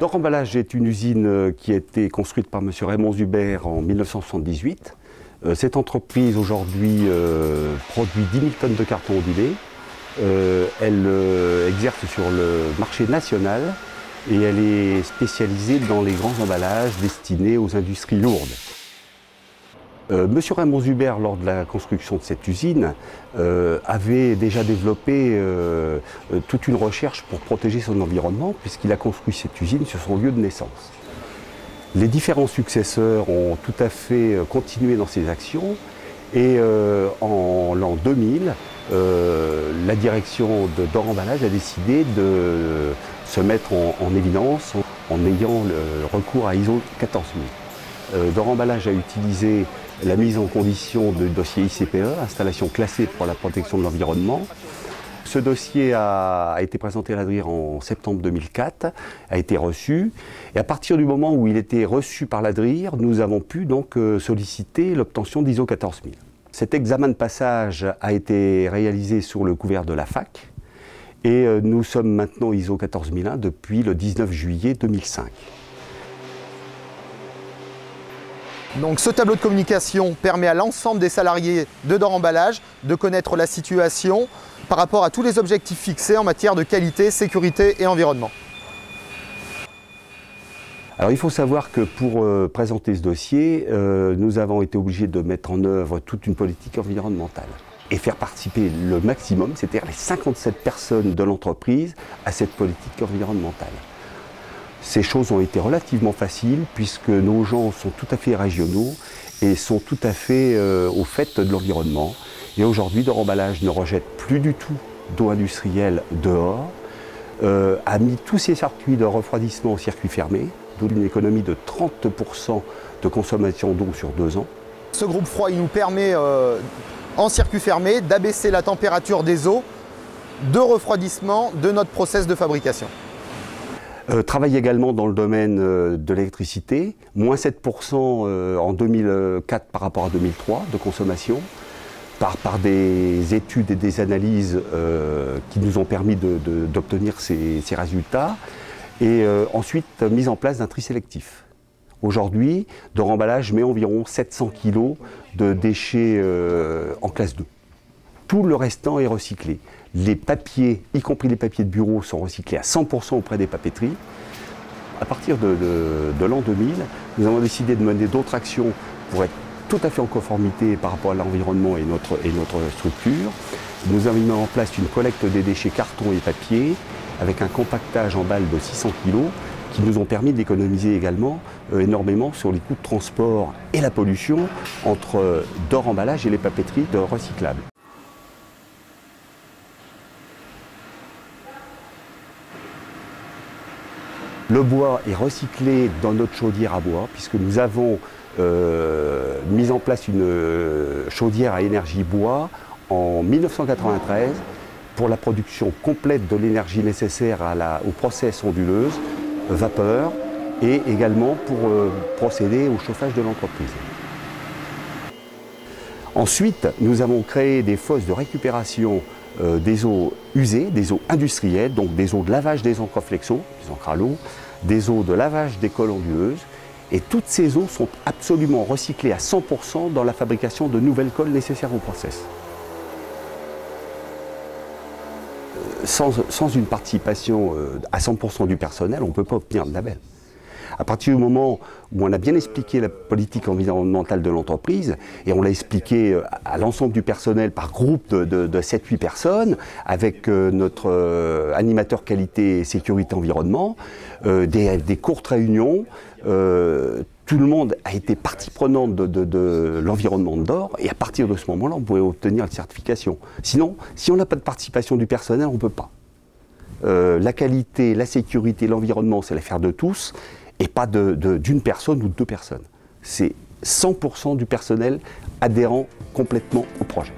Dore Emballage est une usine qui a été construite par M. Raymond Zuber en 1978. Cette entreprise aujourd'hui produit 10 000 tonnes de carton ondulé. Elle exerce sur le marché national et elle est spécialisée dans les grands emballages destinés aux industries lourdes. Monsieur Raymond Zuber, lors de la construction de cette usine, avait déjà développé toute une recherche pour protéger son environnement, puisqu'il a construit cette usine sur son lieu de naissance. Les différents successeurs ont tout à fait continué dans ces actions, et en l'an 2000, la direction de Dore Emballage a décidé de se mettre en évidence en ayant le recours à ISO 14000. Dore Emballage a utilisé la mise en condition du dossier ICPE, installation classée pour la protection de l'environnement. Ce dossier a été présenté à l'ADRIR en septembre 2004, a été reçu. Et à partir du moment où il était reçu par l'ADRIR, nous avons pu donc solliciter l'obtention d'ISO 14000. Cet examen de passage a été réalisé sur le couvert de la fac. Et nous sommes maintenant ISO 14001 depuis le 19 juillet 2005. Donc ce tableau de communication permet à l'ensemble des salariés de Dore Emballage de connaître la situation par rapport à tous les objectifs fixés en matière de qualité, sécurité et environnement. Alors il faut savoir que pour présenter ce dossier, nous avons été obligés de mettre en œuvre toute une politique environnementale et faire participer le maximum, c'est-à-dire les 57 personnes de l'entreprise, à cette politique environnementale. Ces choses ont été relativement faciles puisque nos gens sont tout à fait régionaux et sont tout à fait au fait de l'environnement. Et aujourd'hui, Dore Emballage ne rejette plus du tout d'eau industrielle dehors, a mis tous ses circuits de refroidissement au circuit fermé, d'où une économie de 30% de consommation d'eau sur 2 ans. Ce groupe froid, il nous permet, en circuit fermé, d'abaisser la température des eaux de refroidissement de notre process de fabrication. Travaille également dans le domaine de l'électricité, moins 7% en 2004 par rapport à 2003 de consommation, par des études et des analyses qui nous ont permis d'obtenir ces résultats, et ensuite mise en place d'un tri sélectif. Aujourd'hui, Dore Emballage met environ 700 kg de déchets en classe 2. Tout le restant est recyclé. Les papiers, y compris les papiers de bureau, sont recyclés à 100% auprès des papeteries. À partir de l'an 2000, nous avons décidé de mener d'autres actions pour être tout à fait en conformité par rapport à l'environnement et notre structure. Nous avons mis en place une collecte des déchets carton et papier avec un compactage en balles de 600 kg qui nous ont permis d'économiser également énormément sur les coûts de transport et la pollution entre Dore Emballage et les papeteries de recyclables. Le bois est recyclé dans notre chaudière à bois, puisque nous avons mis en place une chaudière à énergie bois en 1993 pour la production complète de l'énergie nécessaire au process onduleuse, vapeur, et également pour procéder au chauffage de l'entreprise. Ensuite, nous avons créé des fosses de récupération des eaux usées, des eaux industrielles, donc des eaux de lavage des encres flexo, des encres à l'eau, des eaux de lavage des colles onduleuses. Et toutes ces eaux sont absolument recyclées à 100% dans la fabrication de nouvelles colles nécessaires au process. Sans une participation à 100% du personnel, on ne peut pas obtenir de label. À partir du moment où on a bien expliqué la politique environnementale de l'entreprise, et on l'a expliqué à l'ensemble du personnel par groupe de 7-8 personnes, avec notre animateur qualité et sécurité environnement, des courtes réunions, tout le monde a été partie prenante de l'environnement de Dore, et à partir de ce moment-là, on pouvait obtenir la certification. Sinon, si on n'a pas de participation du personnel, on ne peut pas. La qualité, la sécurité, l'environnement, c'est l'affaire de tous, et pas d'une personne ou de 2 personnes. C'est 100% du personnel adhérent complètement au projet.